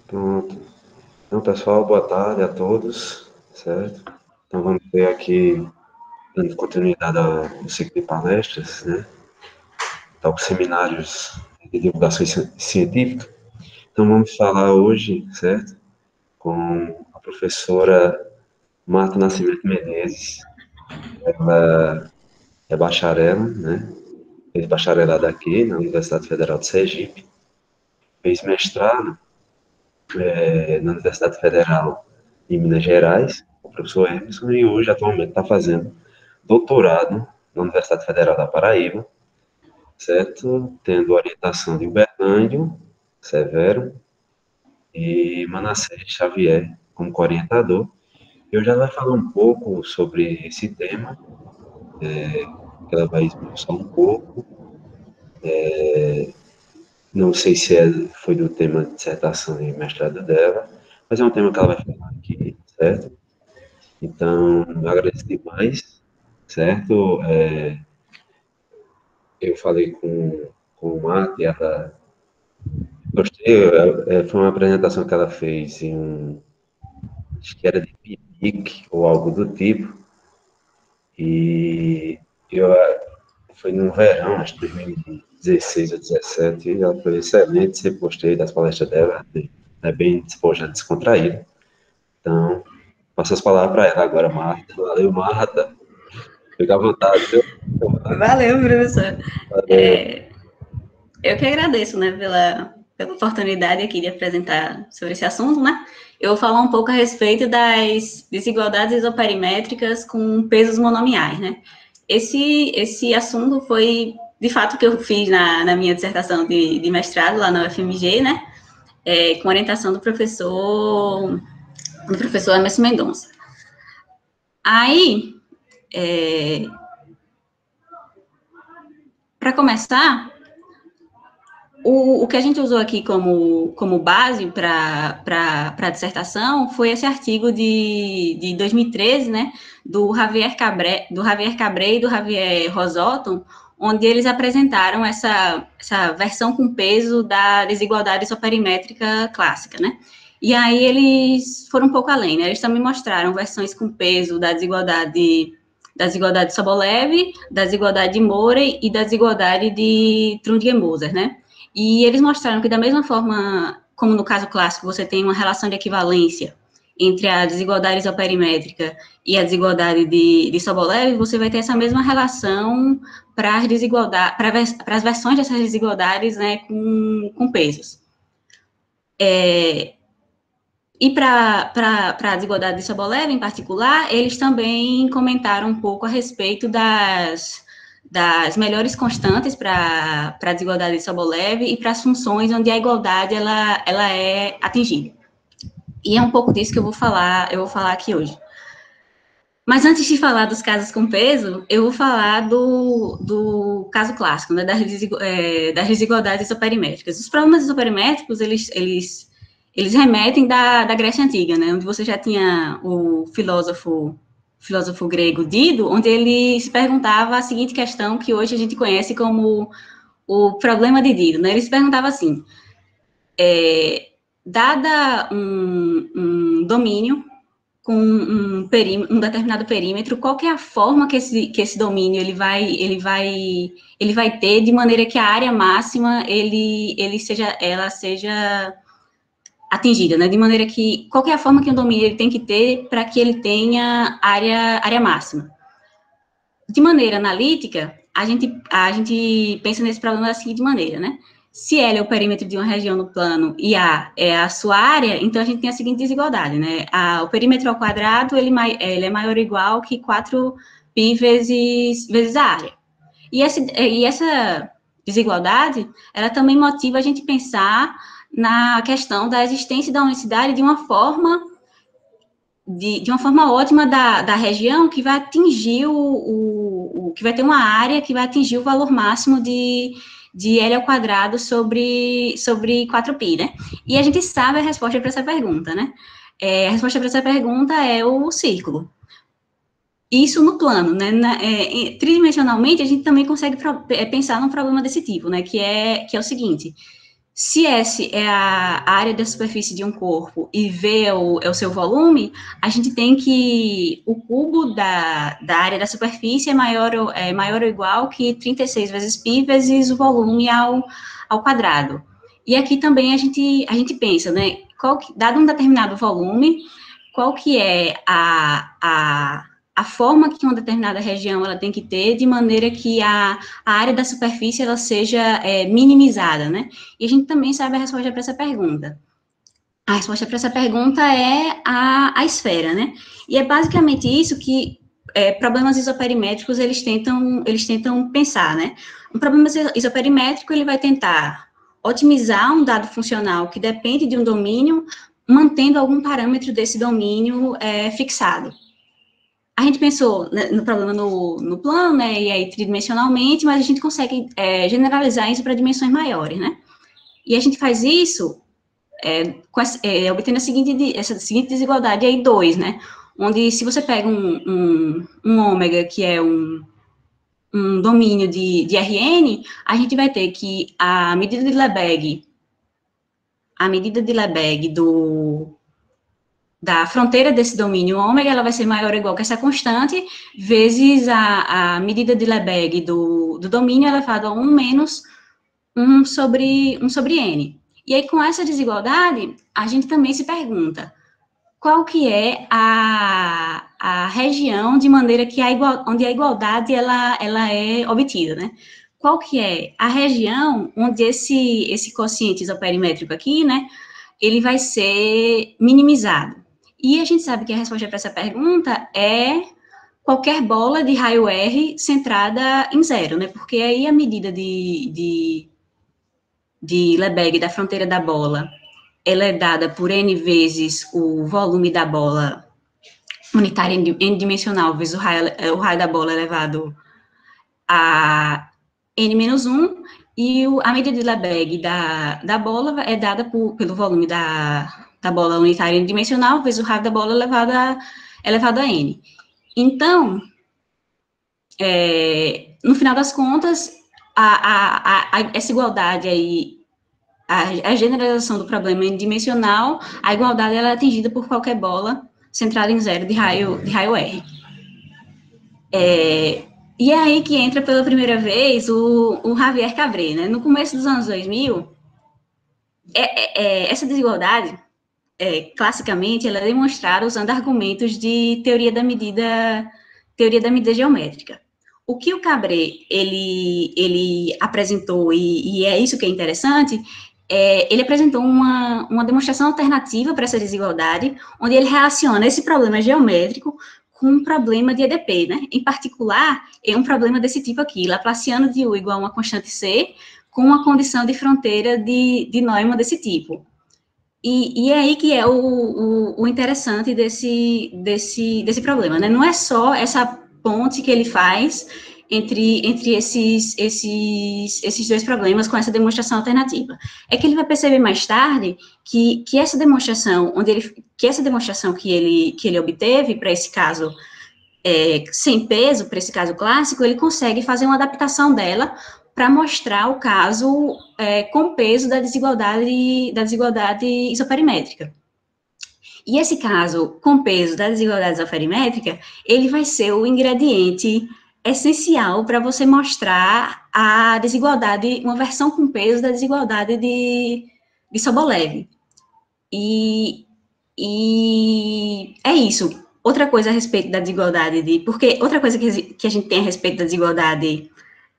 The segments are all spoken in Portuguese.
Pronto. Então, pessoal, boa tarde a todos, certo? Então, vamos ter aqui, dando continuidade ao ciclo de palestras, né? Aos seminários de divulgação científica. Então, vamos falar hoje, certo? Com a professora Marta Nascimento Menezes. Ela é bacharel, né? Fez bacharelado aqui na Universidade Federal de Sergipe. Fez mestrado na Universidade Federal de Minas Gerais, o professor Emerson, e hoje, atualmente, está fazendo doutorado na Universidade Federal da Paraíba, certo? Tendo orientação de Uberlândio, Severo, e Manassés Xavier como orientador. Eu já vai falar um pouco sobre esse tema, que ela vai esmiuçar um pouco. Não sei se foi do tema de dissertação e mestrado dela, mas é um tema que ela vai falar aqui, certo? Então, eu agradeço demais, certo? Eu falei com o Marta e ela gostei, foi uma apresentação que ela fez acho que era de piquenique ou algo do tipo, e eu, foi no verão, acho que 2016 ou 2017, e ela foi excelente, sempre gostei das palestras dela, é bem despojada, descontraída. Então, passo as palavras para ela agora, Marta. Valeu, Marta. Fica à vontade, viu? Valeu, professor. Valeu. Eu que agradeço, né, pela oportunidade aqui de apresentar sobre esse assunto, né? Eu vou falar um pouco a respeito das desigualdades isoperimétricas com pesos monomiais, né? Esse assunto foi, de fato, que eu fiz na minha dissertação de mestrado lá na UFMG, né? Com orientação do professor Emerson Mendonça. Aí, para começar, o que a gente usou aqui como base para a dissertação foi esse artigo de 2013, né, do Javier Cabré e do Javier Rosotton, onde eles apresentaram essa versão com peso da desigualdade isoperimétrica clássica, né? E aí eles foram um pouco além, né? Eles também mostraram versões com peso da desigualdade de Sobolev, da desigualdade de Morey e da desigualdade de Trudgen-Moser, né? E eles mostraram que, da mesma forma como no caso clássico você tem uma relação de equivalência entre a desigualdade isoperimétrica e a desigualdade de Sobolev, você vai ter essa mesma relação para as desigualdades, para as versões dessas desigualdades, né, com pesos. E para a desigualdade de Sobolev, em particular, eles também comentaram um pouco a respeito das melhores constantes para a desigualdade de Sobolev e para as funções onde a igualdade ela é atingida. E é um pouco disso que eu vou falar aqui hoje. Mas antes de falar dos casos com peso, eu vou falar do caso clássico, né, das desigualdades isoperimétricas. Os problemas isoperimétricos, eles remetem da Grécia Antiga, né, onde você já tinha o filósofo grego Dido, onde ele se perguntava a seguinte questão que hoje a gente conhece como o problema de Dido, né? Ele se perguntava assim, dada um domínio com um determinado perímetro, qual que é a forma que esse domínio ele vai ter de maneira que a área máxima ela seja atingida, né? De maneira que qual que é a forma que o domínio ele tem que ter para que ele tenha área máxima. De maneira analítica, a gente pensa nesse problema da seguinte maneira, né? Se L é o perímetro de uma região no plano e A é a sua área, então a gente tem a seguinte desigualdade, né? O perímetro ao quadrado, ele é maior ou igual que 4π vezes a área. E essa desigualdade, ela também motiva a gente pensar na questão da existência da unicidade de uma forma ótima da região que vai atingir que vai ter uma área que vai atingir o valor máximo de L ao quadrado sobre 4π, né? E a gente sabe a resposta para essa pergunta, né? A resposta para essa pergunta é o círculo. Isso no plano, né? Tridimensionalmente, a gente também consegue pensar num problema desse tipo, né? Que é o seguinte: Se S é a área da superfície de um corpo e V é o seu volume, a gente tem que o cubo da área da superfície é maior ou igual que 36 vezes π vezes o volume ao quadrado. E aqui também a gente pensa, né, dado um determinado volume, qual que é a forma que uma determinada região ela tem que ter, de maneira que a área da superfície ela seja minimizada, né? E a gente também sabe a resposta para essa pergunta. A resposta para essa pergunta é a esfera, né? E é basicamente isso que problemas isoperimétricos eles tentam pensar, né? Um problema isoperimétrico ele vai tentar otimizar um dado funcional que depende de um domínio, mantendo algum parâmetro desse domínio fixado. A gente pensou no problema no plano, né, e aí tridimensionalmente, mas a gente consegue generalizar isso para dimensões maiores, né? E a gente faz isso obtendo essa seguinte desigualdade aí 2, né? Onde se você pega um ômega, que é um domínio de Rn, a gente vai ter que a medida de Lebesgue da fronteira desse domínio ômega, ela vai ser maior ou igual que essa constante, vezes a medida de Lebesgue do domínio elevado a 1 menos 1 sobre n. E aí, com essa desigualdade, a gente também se pergunta qual que é a região de maneira que onde a igualdade ela é obtida, né? Qual que é a região onde esse quociente isoperimétrico aqui, né, ele vai ser minimizado. E a gente sabe que a resposta para essa pergunta é qualquer bola de raio R centrada em zero, né? Porque aí a medida de Lebesgue da fronteira da bola, ela é dada por n vezes o volume da bola unitária n-dimensional, vezes o raio da bola elevado a n-1, e a medida de Lebesgue da bola é dada pelo volume da bola unitária n-dimensional, vezes o raio da bola elevado a n. Então, no final das contas, essa igualdade aí, a generalização do problema n-dimensional, a igualdade ela é atingida por qualquer bola centrada em zero de raio R. E é aí que entra pela primeira vez o Javier Cabré, né? No começo dos anos 2000, essa desigualdade, classicamente, ela é demonstrada usando argumentos de teoria da medida geométrica. O que o Cabré, ele apresentou, e é isso que é interessante, ele apresentou uma demonstração alternativa para essa desigualdade, onde ele relaciona esse problema geométrico com um problema de EDP, né? Em particular, é um problema desse tipo aqui, Laplaciano de U igual a uma constante C, com uma condição de fronteira de Neumann desse tipo. E é aí que é o interessante desse problema, né? Não é só essa ponte que ele faz entre esses dois problemas com essa demonstração alternativa. É que ele vai perceber mais tarde que essa demonstração que ele obteve para esse caso sem peso, para esse caso clássico, ele consegue fazer uma adaptação dela para mostrar o caso com peso da desigualdade isoperimétrica. E esse caso com peso da desigualdade isoperimétrica, ele vai ser o ingrediente essencial para você mostrar a desigualdade, uma versão com peso da desigualdade de Sobolev. E é isso. Outra coisa a respeito da desigualdade porque outra coisa que a gente tem a respeito da desigualdade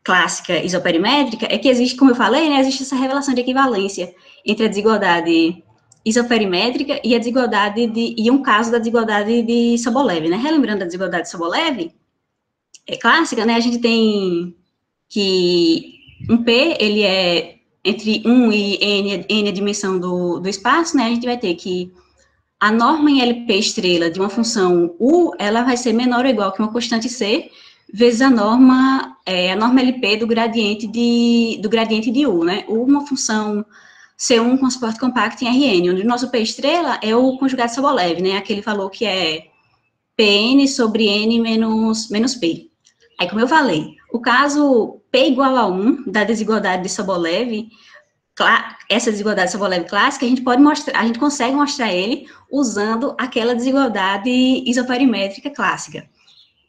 clássica isoperimétrica é que existe, como eu falei, né, existe essa revelação de equivalência entre a desigualdade isoperimétrica e a desigualdade e um caso da desigualdade de Sobolev, né? Relembrando a desigualdade de Sobolev, clássica, né? A gente tem que um P, ele é entre 1 e n a dimensão do espaço, né? A gente vai ter que a norma em LP estrela de uma função U, ela vai ser menor ou igual que uma constante C, vezes a norma LP do gradiente de U, né? U, uma função C1 com suporte compacto em Rn, onde o nosso P estrela é o conjugado de Sobolev, né? Aquele valor que é Pn sobre n menos P. Aí, como eu falei, o caso P igual a 1 da desigualdade de Sobolev, essa desigualdade Sobolev clássica, a gente consegue mostrar ele usando aquela desigualdade isoperimétrica clássica.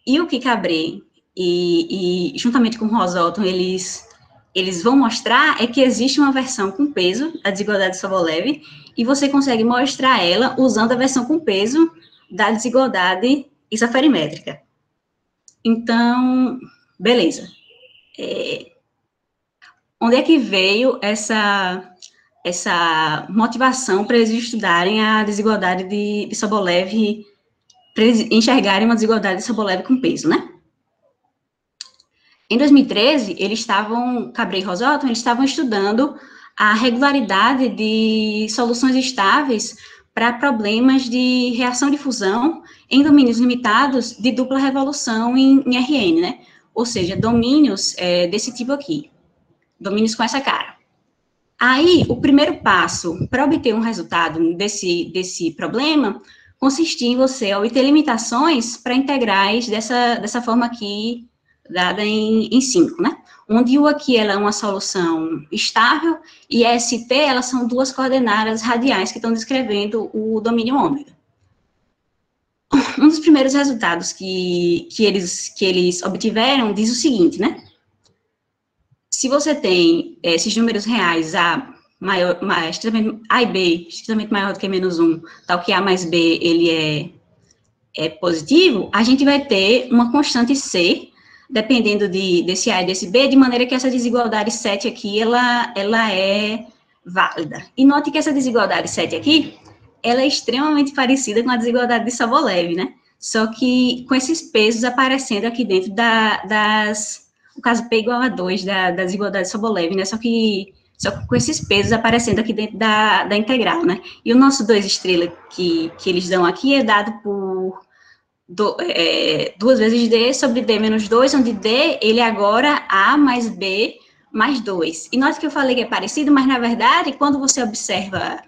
E o que Cabret e juntamente com Rosolton, eles vão mostrar é que existe uma versão com peso da desigualdade Sobolev, e você consegue mostrar ela usando a versão com peso da desigualdade isoperimétrica. Então, beleza. Onde é que veio essa motivação para eles estudarem a desigualdade de Sobolev, para eles enxergarem uma desigualdade de Sobolev com peso, né? Em 2013, Cabret e Rosolton, eles estavam estudando a regularidade de soluções estáveis para problemas de reação de fusão em domínios limitados de dupla revolução em RN, né? Ou seja, domínios desse tipo aqui, domínios com essa cara. Aí, o primeiro passo para obter um resultado desse problema consistia em você obter limitações para integrais dessa forma aqui, dada em 5, né? Onde U aqui ela é uma solução estável e ST, elas são duas coordenadas radiais que estão descrevendo o domínio ômega. Um dos primeiros resultados que eles obtiveram diz o seguinte, né? Se você tem esses números reais, A e B, estritamente maior do que -1, tal que A mais B, ele é positivo, a gente vai ter uma constante C, dependendo desse A e desse B, de maneira que essa desigualdade 7 aqui, ela é válida. E note que essa desigualdade 7 aqui, ela é extremamente parecida com a desigualdade de Sobolev, né? Só que com esses pesos aparecendo aqui dentro no caso P igual a 2 da desigualdade de Sobolev, né? Só que com esses pesos aparecendo aqui dentro da integral, né? E o nosso 2 estrela que eles dão aqui é dado por 2 vezes D sobre D menos 2, onde D, ele é agora A mais B mais 2. E note que eu falei que é parecido, mas, na verdade, quando você observa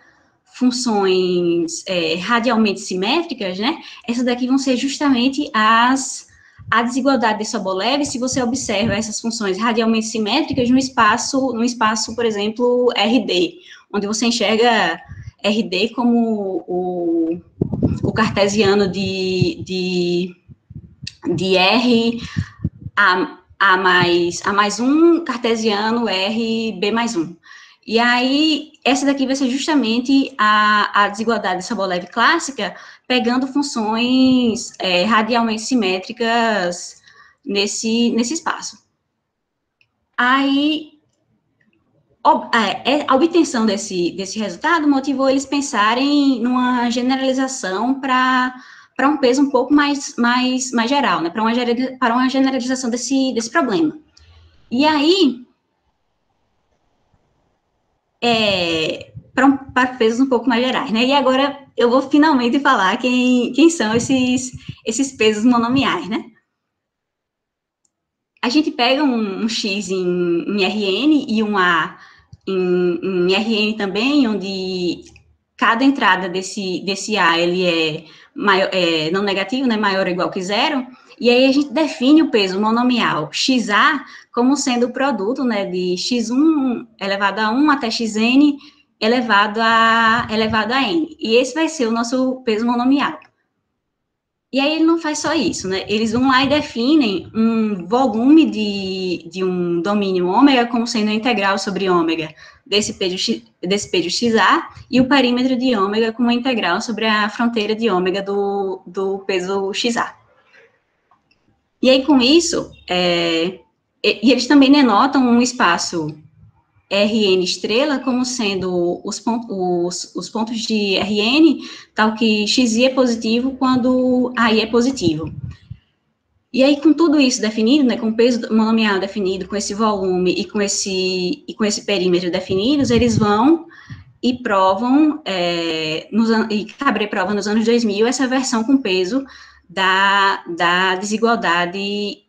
funções radialmente simétricas, né, essas daqui vão ser justamente a desigualdade de Sobolev, se você observa essas funções radialmente simétricas no espaço, por exemplo, RD, onde você enxerga RD como o cartesiano de R A mais 1, cartesiano R B mais 1. E aí, essa daqui vai ser justamente a desigualdade de Sobolev clássica, pegando funções radialmente simétricas nesse espaço. Aí, a obtenção desse resultado motivou eles pensarem numa generalização para um peso um pouco mais geral, né, para uma generalização desse problema. E aí, para pesos um pouco mais gerais, né, e agora eu vou finalmente falar quem são esses pesos monomiais, né. A gente pega um X em Rn e um A em Rn também, onde cada entrada desse A, ele é não negativo, né, maior ou igual que 0, e aí a gente define o peso monomial XA como sendo o produto, né, de x1 elevado a 1 até xn elevado a n, e esse vai ser o nosso peso monomial. E aí ele não faz só isso, né? Eles vão lá e definem um volume de um domínio ômega como sendo a integral sobre ômega desse peso XA, e o perímetro de ômega como a integral sobre a fronteira de ômega do peso XA. E aí, com isso, e eles também denotam um espaço Rn estrela como sendo os pontos de Rn, tal que Xi é positivo quando Ai é positivo. E aí, com tudo isso definido, né, com o peso monomial definido, com esse volume e com esse perímetro definidos, eles vão e provam, e Cabret prova nos anos 2000, essa versão com peso da desigualdade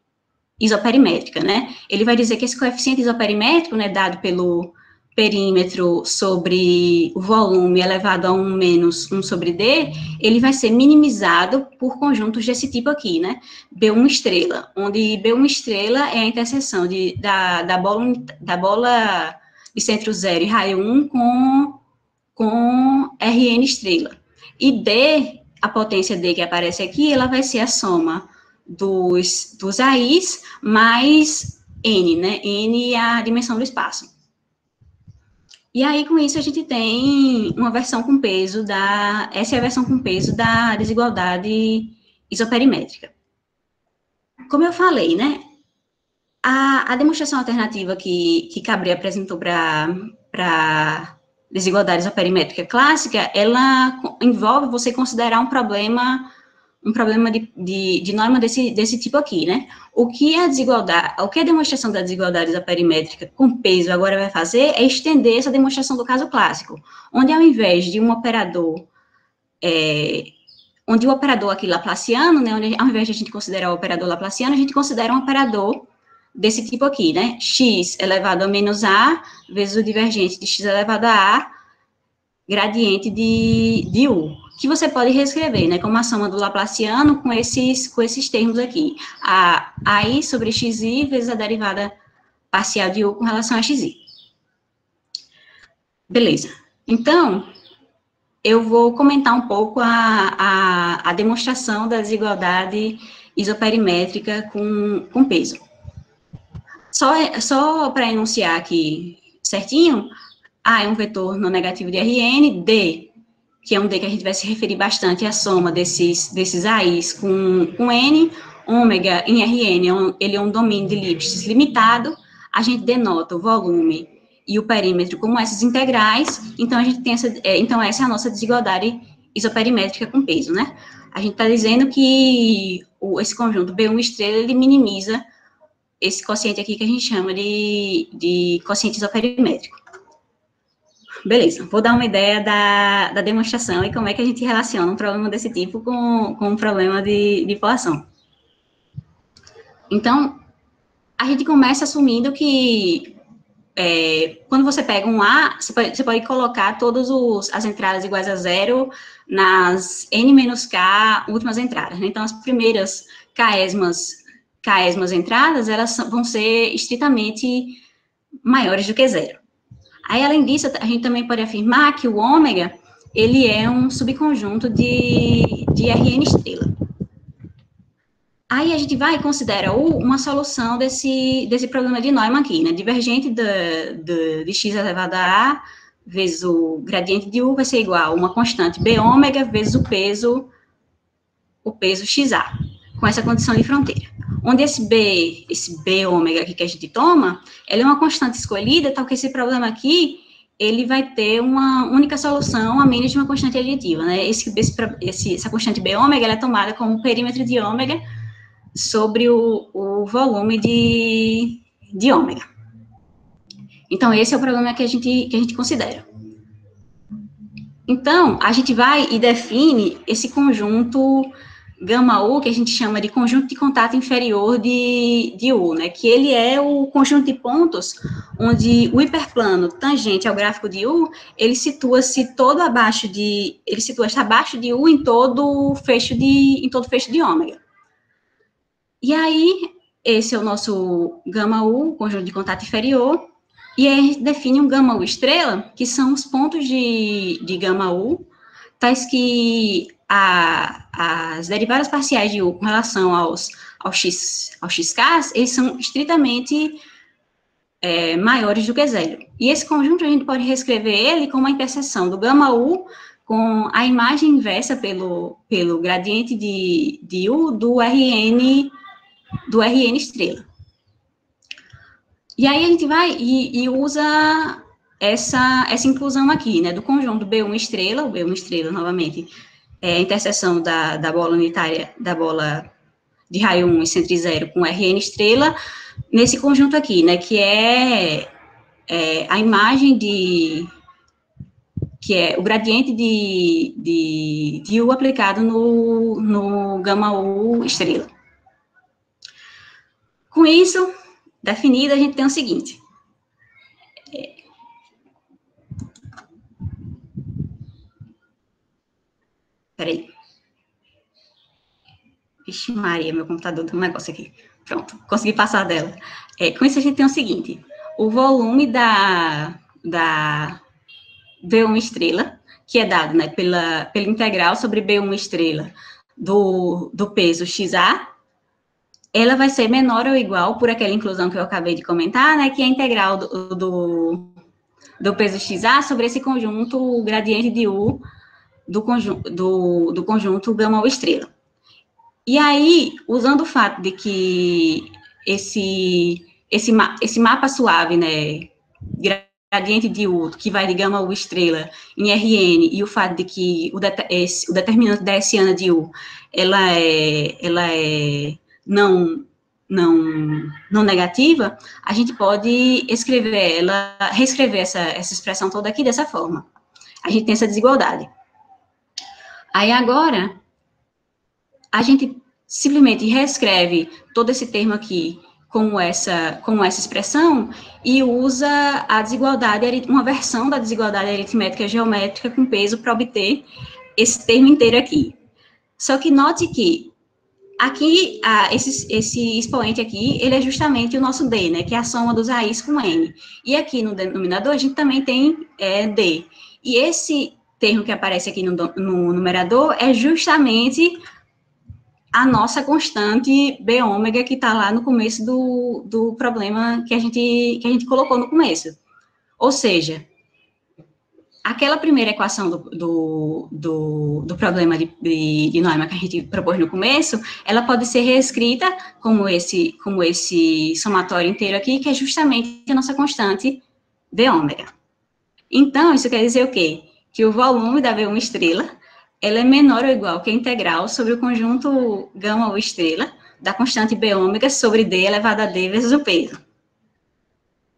isoperimétrica, né? Ele vai dizer que esse coeficiente isoperimétrico, né, dado pelo perímetro sobre o volume elevado a 1 menos 1 sobre D, ele vai ser minimizado por conjuntos desse tipo aqui, né? B1 estrela, onde B1 estrela é a interseção da bola de centro 0 e raio 1 com Rn estrela. E D, a potência D que aparece aqui, ela vai ser a soma dos AIs mais N, né? N é a dimensão do espaço. E aí, com isso, a gente tem uma versão com peso essa é a versão com peso da desigualdade isoperimétrica. Como eu falei, né? A demonstração alternativa que Cabret apresentou para desigualdade isoperimétrica clássica, ela envolve você considerar um problema de norma desse tipo aqui, né? O que a demonstração da desigualdade isoperimétrica com peso agora vai fazer é estender essa demonstração do caso clássico, onde ao invés de um operador, onde o operador aqui laplaciano, né, onde ao invés de a gente considerar o operador laplaciano, a gente considera um operador desse tipo aqui, né? X elevado a menos A vezes o divergente de x elevado a A, gradiente de U, que você pode reescrever, né, como a soma do laplaciano com esses termos aqui. A AI sobre xi vezes a derivada parcial de U com relação a xi. Beleza. Então, eu vou comentar um pouco a demonstração da desigualdade isoperimétrica com peso. Só para enunciar aqui certinho, A é um vetor não negativo de Rn, D, que é um D que a gente vai se referir bastante, é a soma desses AIs com N, ômega em Rn, ele é um domínio de Lipschitz limitado, a gente denota o volume e o perímetro como essas integrais, então a gente tem então essa é a nossa desigualdade isoperimétrica com peso, né? A gente está dizendo que esse conjunto B1 estrela, ele minimiza esse quociente aqui que a gente chama de quociente isoperimétrico. Beleza, vou dar uma ideia da demonstração e como é que a gente relaciona um problema desse tipo com um problema de poação. Então, a gente começa assumindo que quando você pega um A, você pode colocar todas as entradas iguais a zero nas N-K últimas entradas, né? Então, as primeiras Ksmas entradas, elas vão ser estritamente maiores do que zero. Aí, além disso, a gente também pode afirmar que o ômega, ele é um subconjunto de Rn estrela. Aí, a gente vai e considera uma solução desse problema de Neumann aqui, né? Divergente de x elevado a A vezes o gradiente de U vai ser igual a uma constante B ômega vezes o peso XA, com essa condição de fronteira. Onde esse B ômega aqui que a gente toma, ele é uma constante escolhida, tal que esse problema aqui, ele vai ter uma única solução a menos de uma constante adjetiva, né? Essa constante B ômega, ela é tomada como perímetro de ômega sobre o volume de ômega. Então, esse é o problema que a gente considera. Então, a gente vai e define esse conjunto gama U, que a gente chama de conjunto de contato inferior de U, né? Que ele é o conjunto de pontos onde o hiperplano tangente ao gráfico de U, ele situa-se todo abaixo ele situa-se abaixo de U em todo fecho de ômega. E aí, esse é o nosso gama U, conjunto de contato inferior, e aí a gente define um gama U estrela, que são os pontos de gama U, tais que as derivadas parciais de U com relação aos xk, eles são estritamente maiores do que zero. E esse conjunto a gente pode reescrever ele como a interseção do gama U com a imagem inversa pelo gradiente de U do Rn estrela. E aí a gente vai e usa essa inclusão aqui, né, do conjunto B1 estrela, o B1 estrela, novamente, é a interseção da bola unitária, da bola de raio 1 e centro 0 com Rn estrela, nesse conjunto aqui, né, que é a imagem que é o gradiente de U aplicado no gama U estrela. Com isso definido, a gente tem o seguinte. Peraí. Vixe Maria, meu computador tem um negócio aqui. Pronto, consegui passar dela. Com isso a gente tem o seguinte. O volume da B1 estrela, que é dado, né, pela integral sobre B1 estrela do peso XA, ela vai ser menor ou igual, por aquela inclusão que eu acabei de comentar, né, que é a integral do peso XA sobre esse conjunto gradiente de U do conjunto gama U estrela. E aí, usando o fato de que esse mapa suave, né, gradiente de U, que vai de gama U estrela em Rn, e o fato de que o determinante da hessiana de U, ela é não negativa, a gente pode reescrever essa expressão toda aqui dessa forma. A gente tem essa desigualdade. Aí agora, a gente simplesmente reescreve todo esse termo aqui como essa expressão e usa a desigualdade, uma versão da desigualdade aritmética geométrica com peso para obter esse termo inteiro aqui. Só que note que aqui, esse expoente aqui, ele é justamente o nosso D, né, que é a soma dos raízes com N. E aqui no denominador, a gente também tem D. E esse termo que aparece aqui no numerador é justamente a nossa constante B ômega que está lá no começo do problema que a gente colocou no começo. Ou seja, aquela primeira equação do problema de Neumann que a gente propôs no começo, ela pode ser reescrita como esse somatório inteiro aqui, que é justamente a nossa constante B ômega. Então, isso quer dizer o quê? Que o volume da B1 estrela, ela é menor ou igual que a integral sobre o conjunto gama U estrela da constante B ômega sobre D elevado a D vezes o peso.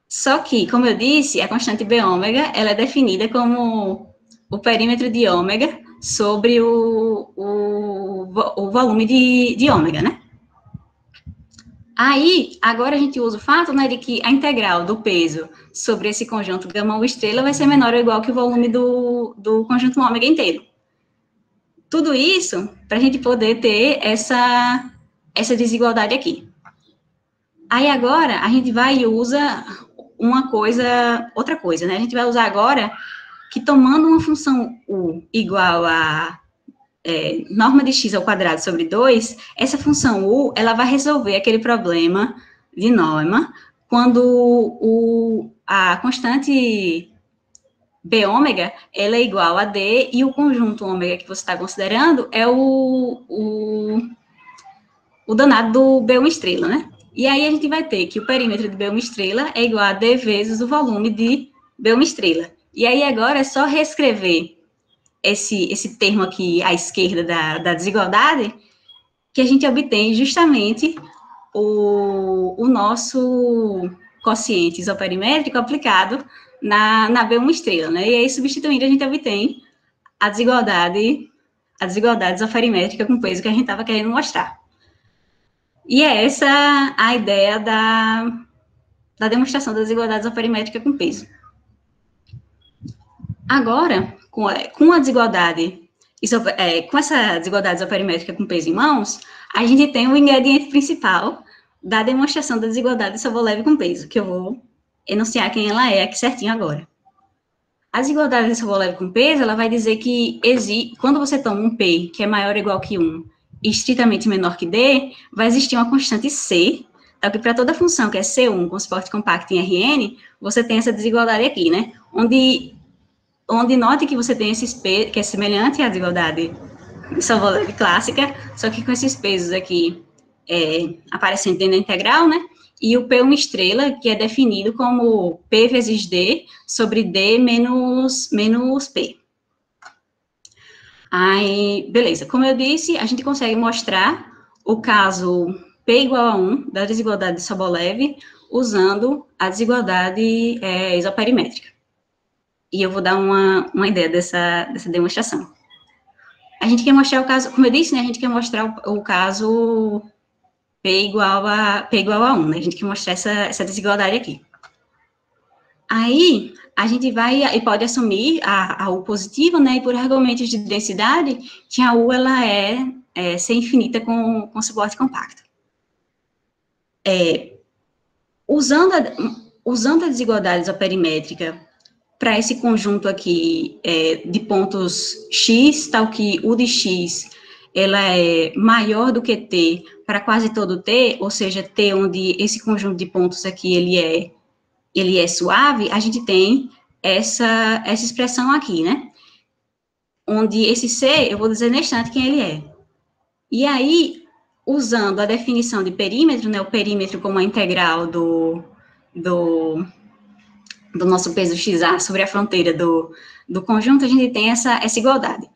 Só que, como eu disse, a constante B ômega, ela é definida como o perímetro de ômega sobre o volume de ômega, né? Aí, agora a gente usa o fato, né, de que a integral do peso sobre esse conjunto gama U estrela vai ser menor ou igual que o volume do conjunto ômega inteiro. Tudo isso para a gente poder ter essa desigualdade aqui. Aí agora a gente vai e usa outra coisa, né? A gente vai usar agora que tomando uma função U igual a norma de x ao quadrado sobre 2, essa função U, ela vai resolver aquele problema de Neumann quando a constante B ômega, ela é igual a D, e o conjunto ômega que você está considerando é o danado do B1 estrela, né? E aí a gente vai ter que o perímetro de B1 estrela é igual a D vezes o volume de B1 estrela. E aí agora é só reescrever esse termo aqui à esquerda da desigualdade, que a gente obtém justamente o nosso quociente isoperimétrico aplicado na B1 estrela, né? E aí, substituindo, a gente obtém a desigualdade isoperimétrica com peso que a gente estava querendo mostrar. E é essa a ideia da demonstração da desigualdade isoperimétrica com peso. Agora, com a desigualdade, com essa desigualdade isoperimétrica com peso em mãos, a gente tem o ingrediente principal da demonstração da desigualdade Sobolev com peso, que eu vou enunciar quem ela é aqui certinho agora. A desigualdade de Sobolev com peso, ela vai dizer que quando você toma um P que é maior ou igual que 1 e estritamente menor que D, vai existir uma constante C, tá? Que para toda função que é C1 com suporte compacto em Rn, você tem essa desigualdade aqui, né? Onde note que você tem esses P, que é semelhante à desigualdade Sobolev clássica, só que com esses pesos aqui aparecendo dentro da integral, né? E o P1 estrela, que é definido como P vezes D sobre D menos P. Aí, beleza. Como eu disse, a gente consegue mostrar o caso P igual a 1 da desigualdade de Sobolev usando a desigualdade isoperimétrica. E eu vou dar uma ideia dessa demonstração. A gente quer mostrar o caso, como eu disse, né, a gente quer mostrar o caso P igual a 1, né? A gente quer mostrar essa desigualdade aqui. Aí, a gente vai e pode assumir a U positiva, né? E por argumentos de densidade, que a U ela ser infinita com suporte compacto. Usando a desigualdade isoperimétrica para esse conjunto aqui de pontos x, tal que U de x, ela é maior do que T para quase todo T, ou seja, T onde esse conjunto de pontos aqui, ele é suave, a gente tem essa expressão aqui, né? Onde esse C, eu vou dizer na instante quem ele é. E aí, usando a definição de perímetro, né, o perímetro como a integral do nosso peso XA sobre a fronteira do conjunto, a gente tem essa igualdade.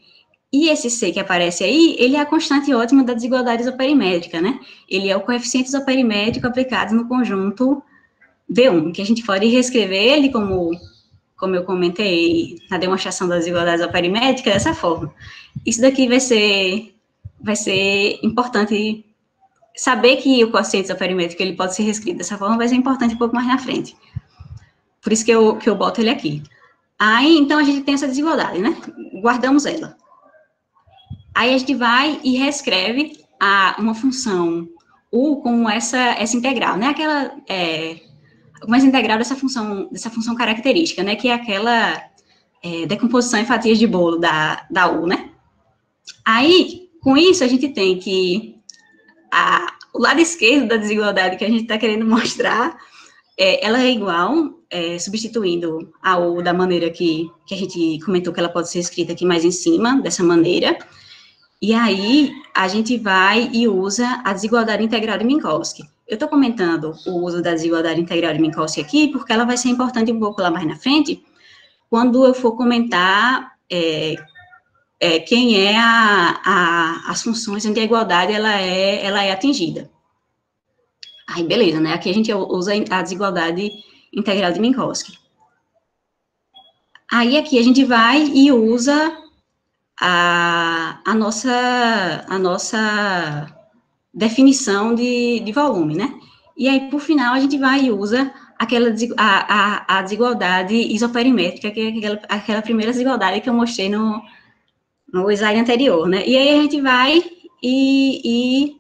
E esse C que aparece aí, ele é a constante ótima da desigualdade isoperimétrica, né? Ele é o coeficiente isoperimétrico aplicado no conjunto V1, que a gente pode reescrever ele como eu comentei na demonstração das desigualdades isoperimétricas, dessa forma. Isso daqui vai ser importante saber que o coeficiente isoperimétrico ele pode ser reescrito dessa forma, vai ser importante um pouco mais na frente. Por isso que eu boto ele aqui. Aí, então, a gente tem essa desigualdade, né? Guardamos ela. Aí, a gente vai e reescreve uma função U com essa integral, né? Com essa integral dessa função característica, né? Que é aquela decomposição em fatias de bolo da U, né? Aí, com isso, a gente tem que o lado esquerdo da desigualdade que a gente está querendo mostrar, ela é igual, substituindo a U da maneira que a gente comentou que ela pode ser escrita aqui mais em cima, dessa maneira. E aí, a gente vai e usa a desigualdade integral de Minkowski. Eu estou comentando o uso da desigualdade integral de Minkowski aqui, porque ela vai ser importante um pouco lá mais na frente, quando eu for comentar quem é as funções onde a igualdade ela é atingida. Aí, beleza, né? Aqui a gente usa a desigualdade integral de Minkowski. Aí, aqui a gente vai e usa a nossa definição de volume, né? E aí, por final, a gente vai e usa a desigualdade isoperimétrica, que é aquela primeira desigualdade que eu mostrei no slide anterior, né? E aí, a gente vai e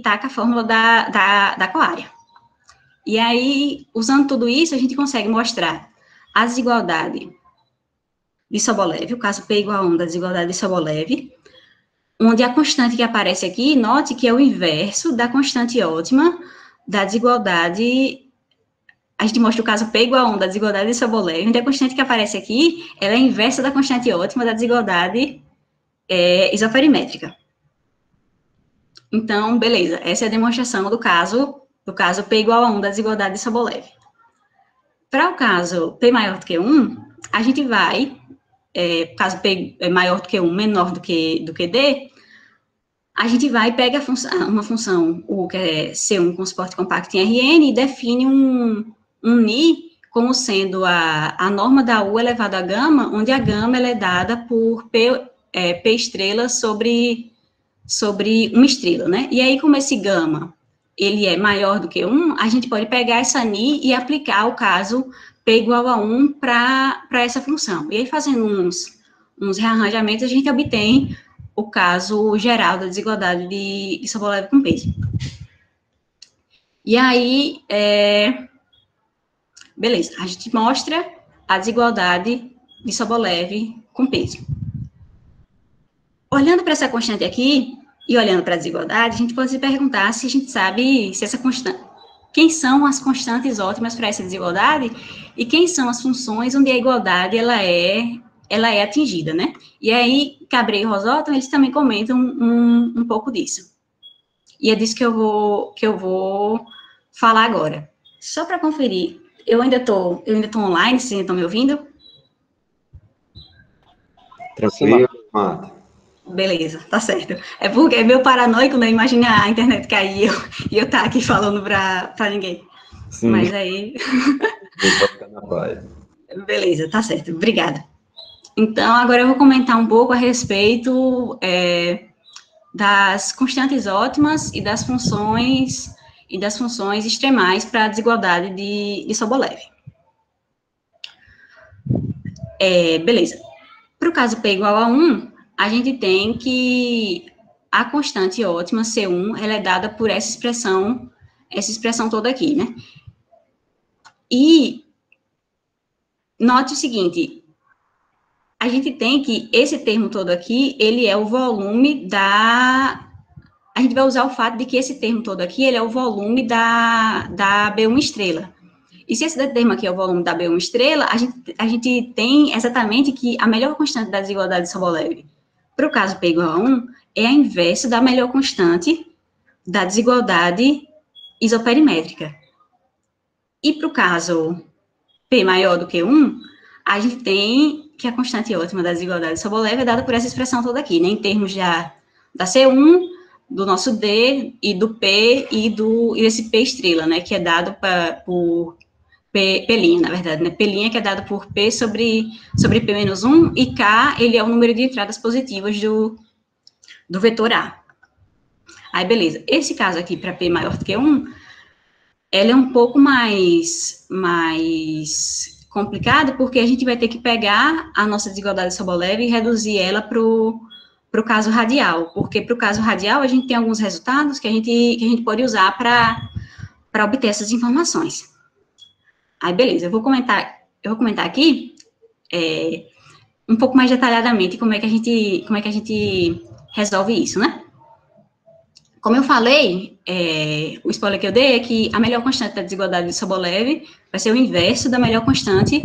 taca a fórmula da coárea. E aí, usando tudo isso, a gente consegue mostrar a desigualdade de Sobolev, o caso P igual a 1 da desigualdade de Sobolev, onde a constante que aparece aqui, note que é o inverso da constante ótima da desigualdade. A gente mostra o caso P igual a 1 da desigualdade de Sobolev, onde a constante que aparece aqui, ela é a inversa da constante ótima da desigualdade isoperimétrica. Então, beleza, essa é a demonstração do caso P igual a 1 da desigualdade de Sobolev. Para o caso P maior do que 1, a gente vai, caso P é maior do que 1, menor do que D, a gente vai e pega uma função U, que é C1 com suporte compacto em Rn, e define um Ni como sendo a norma da U elevado a gama, onde a gama ela é dada por P estrela sobre uma estrela, né? E aí, como esse gama, ele é maior do que 1, a gente pode pegar essa Ni e aplicar o caso P igual a 1 para essa função. E aí, fazendo uns rearranjamentos, a gente obtém o caso geral da desigualdade de Sobolev com peso. E aí, beleza, a gente mostra a desigualdade de Sobolev com peso. Olhando para essa constante aqui, e olhando para a desigualdade, a gente pode se perguntar se a gente sabe se essa constante, quem são as constantes ótimas para essa desigualdade e quem são as funções onde a igualdade ela é atingida, né? E aí, Cabré e Rosotto, eles também comentam um pouco disso. E é disso que eu vou falar agora. Só para conferir, eu ainda tô online, vocês ainda estão me ouvindo? Tranquilo, Marta. Beleza, tá certo. É porque é meu paranoico, né? Imagina a internet cair e eu tá aqui falando pra ninguém. Sim. Mas aí... Vou ficar na praia. Beleza, tá certo. Obrigada. Então, agora eu vou comentar um pouco a respeito das constantes ótimas e das funções extremais para a desigualdade de Sobolev. Beleza. Para o caso P igual a 1, a gente tem que a constante ótima, C1, ela é dada por essa expressão toda aqui, né? E note o seguinte, a gente tem que, esse termo todo aqui, ele é o volume da... A gente vai usar o fato de que esse termo todo aqui, ele é o volume da B1 estrela. E se esse termo aqui é o volume da B1 estrela, a gente tem exatamente que a melhor constante da desigualdade de Sobolev, para o caso P igual a 1, é a inversa da melhor constante da desigualdade isoperimétrica. E para o caso P maior do que 1, a gente tem que a constante ótima da desigualdade de Sobolev é dada por essa expressão toda aqui, né, em termos da C1, do nosso D, e do P, e desse P estrela, né, que é dado por P', na verdade, né, P' que é dado por P sobre P menos 1, e K, ele é o número de entradas positivas do vetor A. Aí, beleza. Esse caso aqui, para P maior do que 1, ela é um pouco mais complicado, porque a gente vai ter que pegar a nossa desigualdade de Sobolev e reduzir ela para o caso radial, porque para o caso radial a gente tem alguns resultados que a gente pode usar para obter essas informações. Aí, beleza, eu vou comentar aqui um pouco mais detalhadamente como é que a gente resolve isso, né? Como eu falei, o spoiler que eu dei é que a melhor constante da desigualdade de Sobolev vai ser o inverso da melhor constante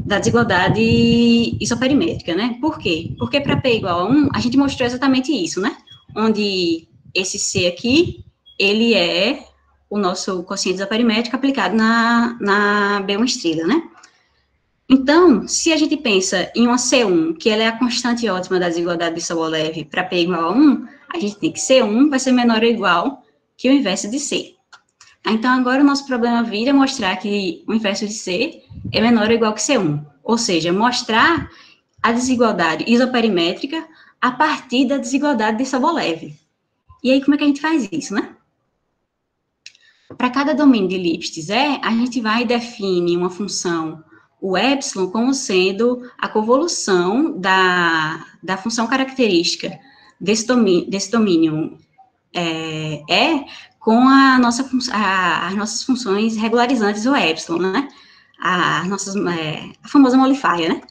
da desigualdade isoperimétrica, né? Por quê? Porque para P igual a 1, a gente mostrou exatamente isso, né? Onde esse C aqui, ele é o nosso quociente isoperimétrico aplicado na B1 estrela, né? Então, se a gente pensa em uma C1, que ela é a constante ótima da desigualdade de Sobolev para P igual a 1, a gente tem que C1 vai ser menor ou igual que o inverso de C. Então, agora o nosso problema vira mostrar que o inverso de C é menor ou igual que C1. Ou seja, mostrar a desigualdade isoperimétrica a partir da desigualdade de Sobolev. E aí, como é que a gente faz isso, né? Para cada domínio de Lipschitz a gente vai definir uma função, o epsilon, como sendo a convolução da função característica desse domínio com as nossas funções regularizantes, o epsilon, né? A famosa modifier, né?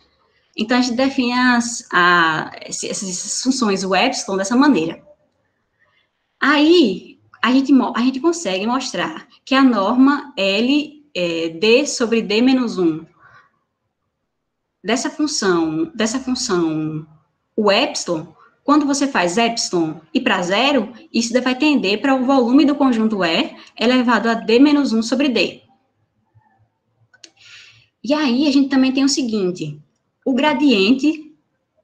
Então, a gente define essas funções, o epsilon, dessa maneira. Aí, a gente consegue mostrar que a norma L D sobre D menos 1 dessa função, o epsilon, quando você faz epsilon e para zero, isso vai tender para o volume do conjunto E elevado a D menos 1 sobre D. E aí, a gente também tem o seguinte, o gradiente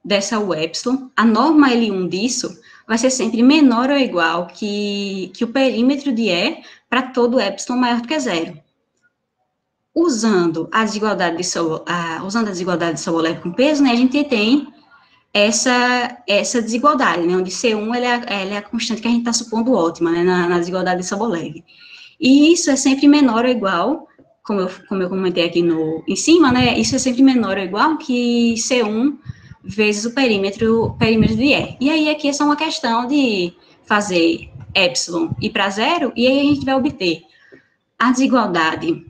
dessa U epsilon, a norma L1 disso, vai ser sempre menor ou igual que o perímetro de E para todo epsilon maior do que zero. Usando a desigualdade de Sobolev com peso, né, a gente tem essa desigualdade, né, onde C1 ela é a constante que a gente está supondo ótima, né, na desigualdade de Sobolev. E isso é sempre menor ou igual, como eu comentei aqui em cima, né, isso é sempre menor ou igual que C1 vezes o perímetro de E. E aí aqui é só uma questão de fazer epsilon ir para zero, e aí a gente vai obter a desigualdade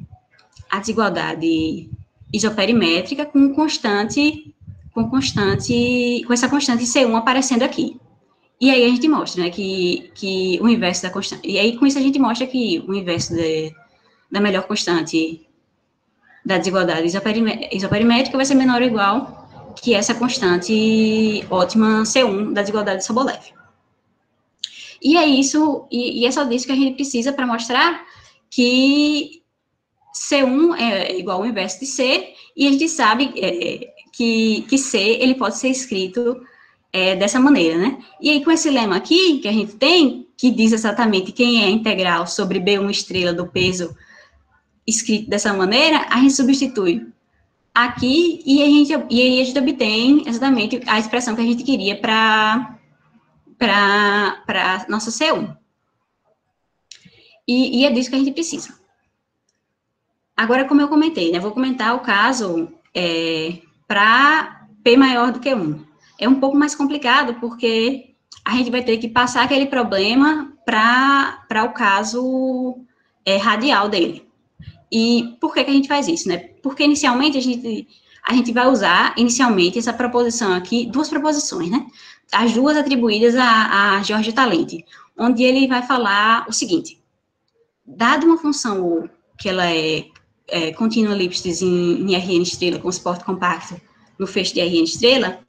isoperimétrica com essa constante C1 aparecendo aqui. E aí a gente mostra, né, que o inverso da constante... E aí, com isso, a gente mostra que o inverso da melhor constante da desigualdade isoperimétrica vai ser menor ou igual que essa constante ótima C1 da desigualdade de Sobolev. E é isso, e é só disso que a gente precisa para mostrar que C1 é igual ao inverso de C, e a gente sabe que C ele pode ser escrito dessa maneira, né? E aí, com esse lema aqui, que a gente tem, que diz exatamente quem é a integral sobre B1 estrela do peso escrito dessa maneira, a gente substitui aqui, e aí a gente obtém exatamente a expressão que a gente queria para nossa C1. E é disso que a gente precisa. Agora, como eu comentei, né, vou comentar o caso para P maior do que 1. É um pouco mais complicado, porque a gente vai ter que passar aquele problema para o caso radial dele. E por que a gente faz isso, né? Porque inicialmente a gente vai usar, inicialmente, essa proposição aqui, duas proposições, né? As duas atribuídas a George Talenti, onde ele vai falar o seguinte: dada uma função U, que ela é contínua elipsis em Rn estrela com suporte compacto no feixe de Rn estrela,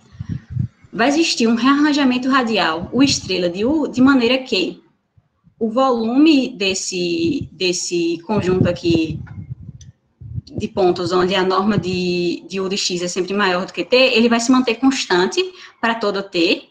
vai existir um rearranjamento radial U estrela de U, de maneira que o volume desse conjunto aqui de pontos, onde a norma de U de X é sempre maior do que T, ele vai se manter constante para todo T.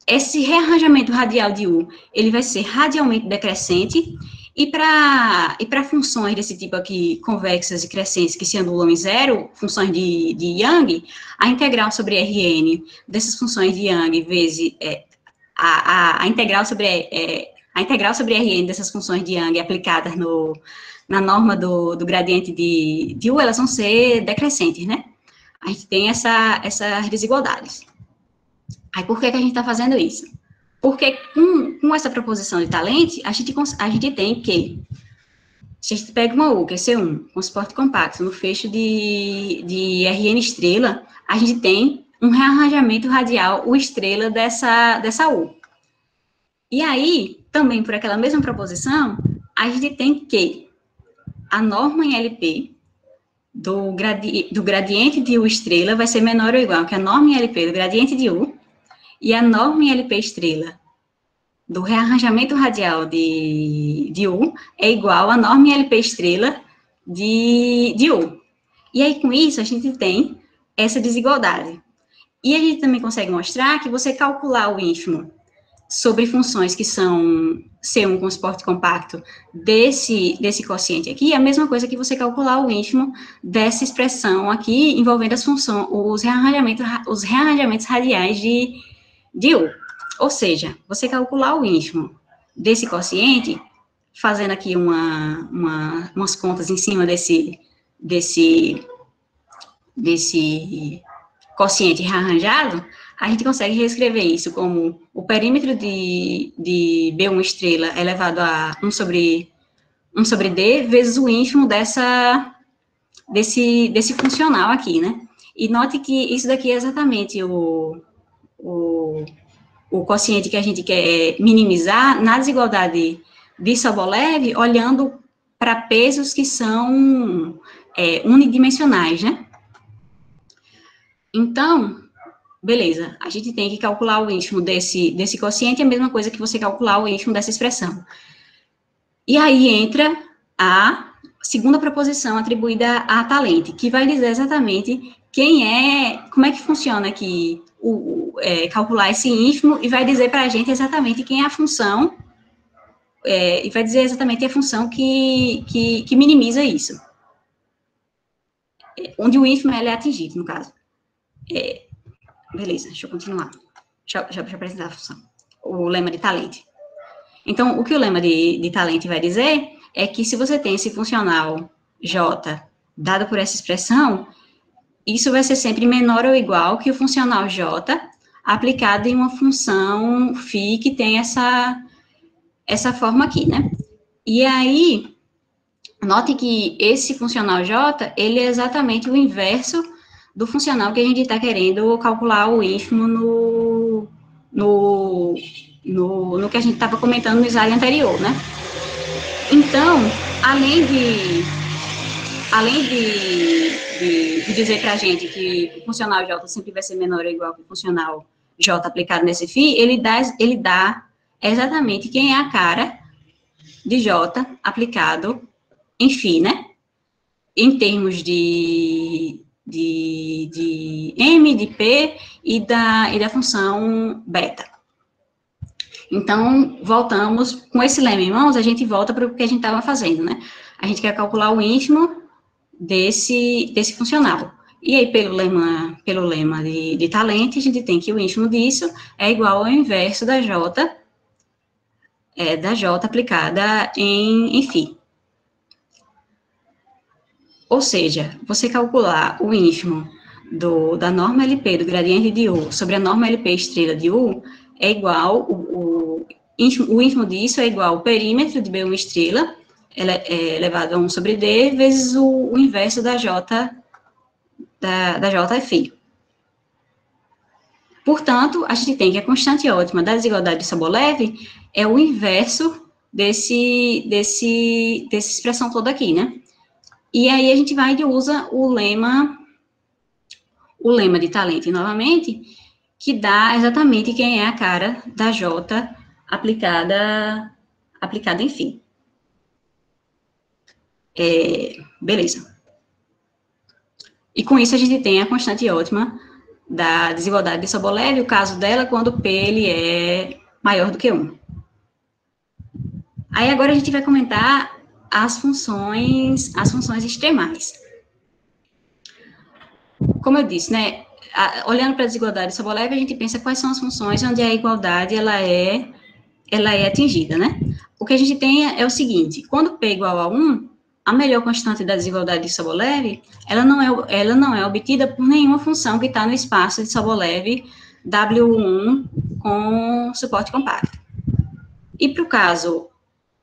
Esse rearranjamento radial de U, ele vai ser radialmente decrescente, e para funções desse tipo aqui, convexas e crescentes, que se anulam em zero, funções de Young, a integral sobre Rn dessas funções de Young vezes a integral sobre Rn dessas funções de Young aplicadas na norma do gradiente de U, elas vão ser decrescentes, né? A gente tem essas desigualdades. Aí, por que a gente está fazendo isso? Porque com essa proposição de Talenti, a gente tem que, se a gente pega uma U, que é C1, com suporte compacto, no fecho de Rn estrela, a gente tem um rearranjamento radial U estrela dessa U. E aí, também por aquela mesma proposição, a gente tem que a norma em LP do gradiente de U estrela vai ser menor ou igual que a norma em LP do gradiente de U, e a norma em LP estrela do rearranjamento radial de U é igual à norma em LP estrela de U. E aí, com isso, a gente tem essa desigualdade. E a gente também consegue mostrar que você calcular o ínfimo sobre funções que são C1 com suporte compacto desse quociente aqui, é a mesma coisa que você calcular o ínfimo dessa expressão aqui, envolvendo os rearranjamentos radiais de U. Ou seja, você calcular o ínfimo desse quociente, fazendo aqui umas contas em cima desse quociente rearranjado, a gente consegue reescrever isso como o perímetro de B1 estrela elevado a 1 sobre D, vezes o ínfimo desse funcional aqui, né? E note que isso daqui é exatamente o quociente que a gente quer minimizar na desigualdade de Sobolev, olhando para pesos que são unidimensionais, né? Então, beleza, a gente tem que calcular o ínfimo desse quociente, é a mesma coisa que você calcular o ínfimo dessa expressão. E aí entra a segunda proposição atribuída a Talenti, que vai dizer exatamente como é que funciona aqui calcular esse ínfimo, e vai dizer para a gente exatamente quem é a função, e vai dizer exatamente a função que minimiza isso. Onde o ínfimo é atingido, no caso. Beleza, deixa eu continuar. Deixa eu apresentar a função. O lema de Talenti. Então, o que o lema de Talenti vai dizer é que se você tem esse funcional J dado por essa expressão, isso vai ser sempre menor ou igual que o funcional J aplicado em uma função φ que tem essa forma aqui, né? E aí, note que esse funcional J, ele é exatamente o inverso do funcional que a gente está querendo calcular o ínfimo no que a gente estava comentando no slide anterior, né? Então, além de dizer para a gente que o funcional J sempre vai ser menor ou igual que o funcional J aplicado nesse φ, ele dá exatamente quem é a cara de J aplicado em φ, né? Em termos de M, de P e da função beta. Então, voltamos, com esse lema em mãos, a gente volta para o que a gente estava fazendo, né? A gente quer calcular o ínfimo desse funcional. E aí, pelo lema de Talenti, a gente tem que o ínfimo disso é igual ao inverso da J aplicada em φ. Ou seja, você calcular o ínfimo da norma LP, do gradiente de U, sobre a norma LP estrela de U, é igual, o ínfimo disso é igual ao perímetro de B1 estrela, elevado a 1 sobre D, vezes o inverso da J, da J é φ. Portanto, a gente tem que a constante ótima da desigualdade de Sobolev é o inverso dessa expressão toda aqui, né? E aí a gente vai e usa o lema de Talenti novamente, que dá exatamente quem é a cara da J aplicada em φ. Beleza. E com isso a gente tem a constante ótima da desigualdade de Sobolev, o caso dela quando P ele é maior do que 1. Aí agora a gente vai comentar as funções extremais. Como eu disse, né, olhando para a desigualdade de Sobolev, a gente pensa quais são as funções onde a igualdade ela é atingida, né? O que a gente tem é o seguinte: quando P igual a 1, a melhor constante da desigualdade de Sobolev, ela não é obtida por nenhuma função que está no espaço de Sobolev W1 com suporte compacto. E para o caso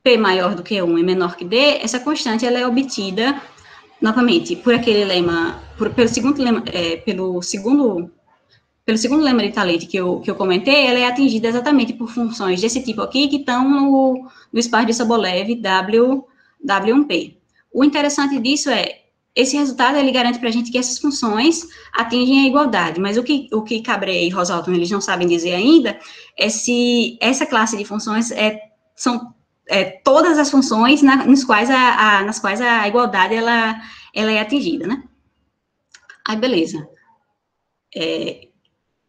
P maior do que 1 e menor que D, essa constante ela é obtida, novamente, por aquele lema, pelo segundo lema de Talenti que eu comentei, ela é atingida exatamente por funções desse tipo aqui, que estão no espaço de Sobolev W1P. O interessante disso é, esse resultado, ele garante para a gente que essas funções atingem a igualdade, mas o que Cabré e Rosalton, eles não sabem dizer ainda, é se essa classe de funções são todas as funções nas quais a igualdade, ela é atingida, né? Aí, beleza.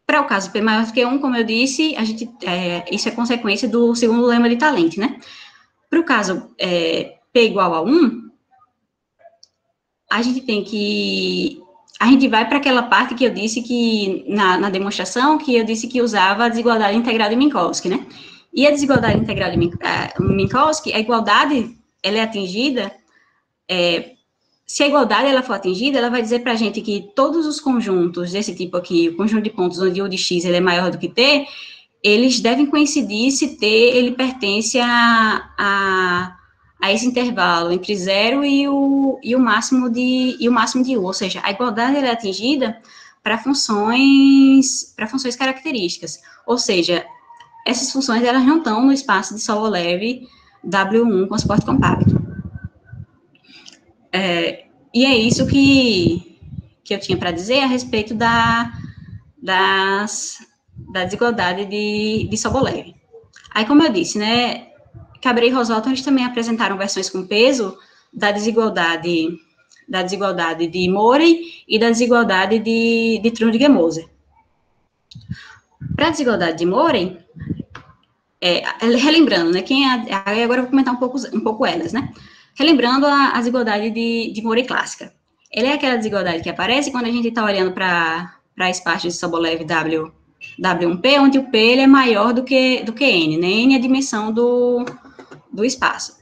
Para o caso P maior do que 1, como eu disse, isso é consequência do segundo lema de Talenti, né? Para o caso P igual a 1, a gente vai para aquela parte que eu disse que, na demonstração, que eu disse que usava a desigualdade integral de Minkowski, né? E a desigualdade integral de Minkowski, a igualdade, ela é atingida, se a igualdade ela for atingida, ela vai dizer para a gente que todos os conjuntos desse tipo aqui, o conjunto de pontos onde o de x ele é maior do que t, eles devem coincidir se t ele pertence a esse intervalo entre 0 e o máximo de u, ou seja, a igualdade ela é atingida para funções características, ou seja, essas funções elas não estão no espaço de Sobolev W1 com suporte compacto. E é isso que eu tinha para dizer a respeito da desigualdade de Sobolev. Aí, como eu disse, né, Cabré e Rosalton, eles também apresentaram versões com peso da desigualdade de Morey e da desigualdade de Trud-Gemoser. Para a desigualdade de Morey, relembrando, né, agora eu vou comentar um pouco elas, né? Relembrando a desigualdade de Morey clássica. Ela é aquela desigualdade que aparece quando a gente está olhando para espaço de Sobolev W1P, onde o P ele é maior do que N, né? N é a dimensão do espaço.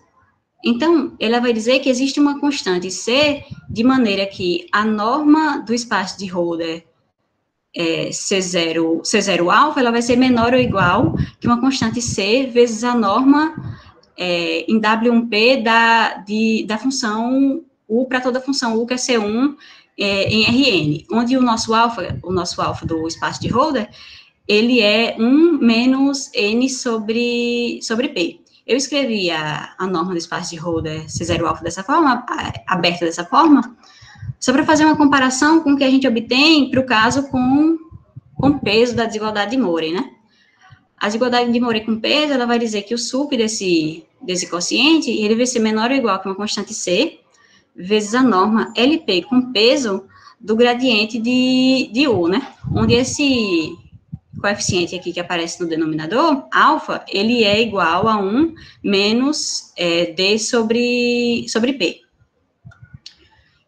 Então, ela vai dizer que existe uma constante C, de maneira que a norma do espaço de Holder C0 alfa, ela vai ser menor ou igual que uma constante C vezes a norma em W1P da função U para toda a função U, que é C1 em Rn, onde o nosso alfa do espaço de Holder, ele é 1 menos N sobre P. Eu escrevi a norma do espaço de Holder C0 alfa dessa forma, aberta dessa forma, só para fazer uma comparação com o que a gente obtém para o caso com peso da desigualdade de Morey, né? A desigualdade de Morey com peso, ela vai dizer que o sup desse quociente, ele vai ser menor ou igual que uma constante C, vezes a norma LP com peso do gradiente de U, né? Onde esse coeficiente aqui que aparece no denominador, alfa, ele é igual a 1 menos D sobre P.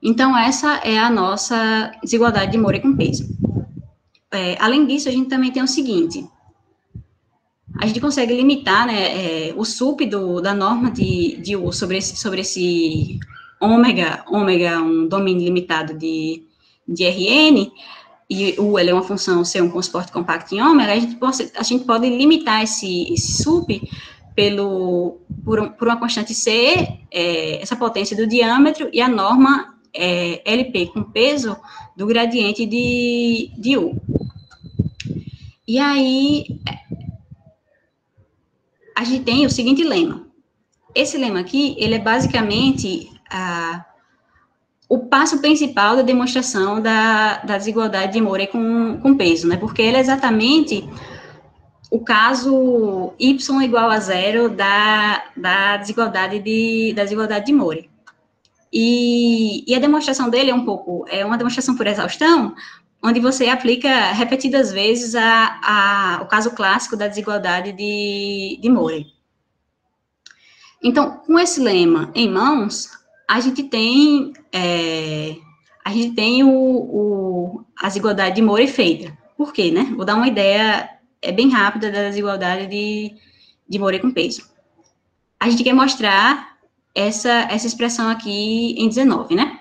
Então, essa é a nossa desigualdade de Morey com peso. Além disso, a gente também tem o seguinte: a gente consegue limitar, né, o sup da norma de U sobre esse ômega, um domínio limitado de Rn, e U ele é uma função C1 com suporte compacto em ômega, a gente pode limitar esse sup por uma constante C, essa potência do diâmetro, e a norma LP com peso do gradiente de U. E aí, a gente tem o seguinte lema. Esse lema aqui, ele é basicamente o passo principal da demonstração da desigualdade de Morey com peso, né? Porque ele é exatamente o caso y igual a zero da desigualdade de Morey. E a demonstração dele é uma demonstração por exaustão, onde você aplica repetidas vezes o caso clássico da desigualdade de Morey. Então, com esse lema em mãos, a gente tem a desigualdade de Morey feita. Por quê, né? Vou dar uma ideia bem rápida da desigualdade de Morey com peso. A gente quer mostrar essa expressão aqui em 19, né?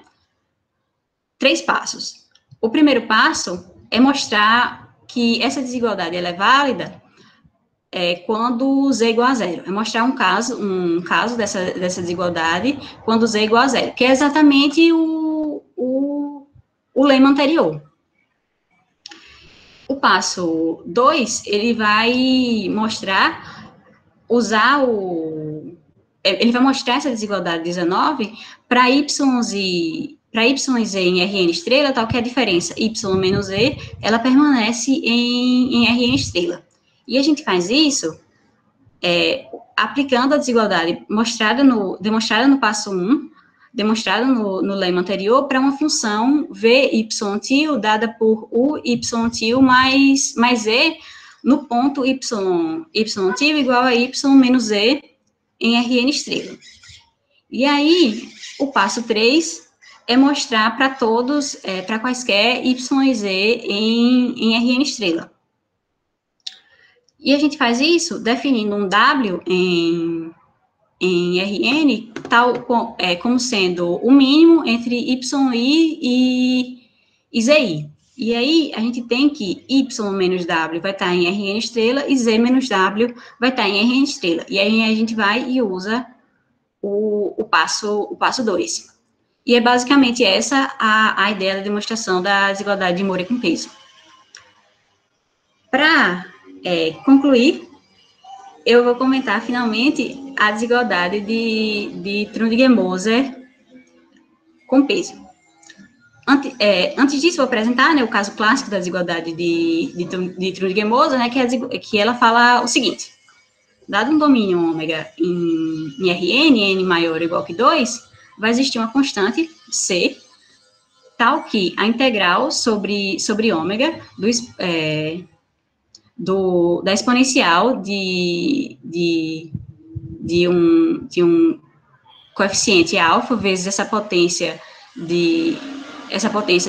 3 passos. O primeiro passo é mostrar que essa desigualdade ela é válida quando Z é igual a zero. É mostrar um caso dessa desigualdade quando Z é igual a zero, que é exatamente o lema anterior. O passo 2, ele vai mostrar, ele vai mostrar essa desigualdade 19 para y e z em Rn estrela, tal que a diferença y menos e, ela permanece em Rn estrela. E a gente faz isso aplicando a desigualdade demonstrada no passo 1, demonstrada no lema anterior, para uma função vy til dada por uy til mais e no ponto y til igual a y menos e em Rn estrela. E aí, o passo 3 é mostrar para todos, para quaisquer y e z em Rn estrela. E a gente faz isso definindo um W em Rn, como sendo o mínimo entre yi e zi. E aí, a gente tem que y menos w vai estar em Rn estrela e z menos w vai estar em Rn estrela. E aí, a gente vai e usa o passo 2. E é basicamente essa a ideia da demonstração da desigualdade de Morey com peso. Para concluir, eu vou comentar finalmente a desigualdade de Trudgill-Moser com peso. Antes disso, vou apresentar o caso clássico da desigualdade de Trudgill-Moser, né, que ela fala o seguinte: dado um domínio ômega em Rn, n maior ou igual que 2, vai existir uma constante C, tal que a integral sobre ômega da exponencial de um coeficiente alfa vezes essa potência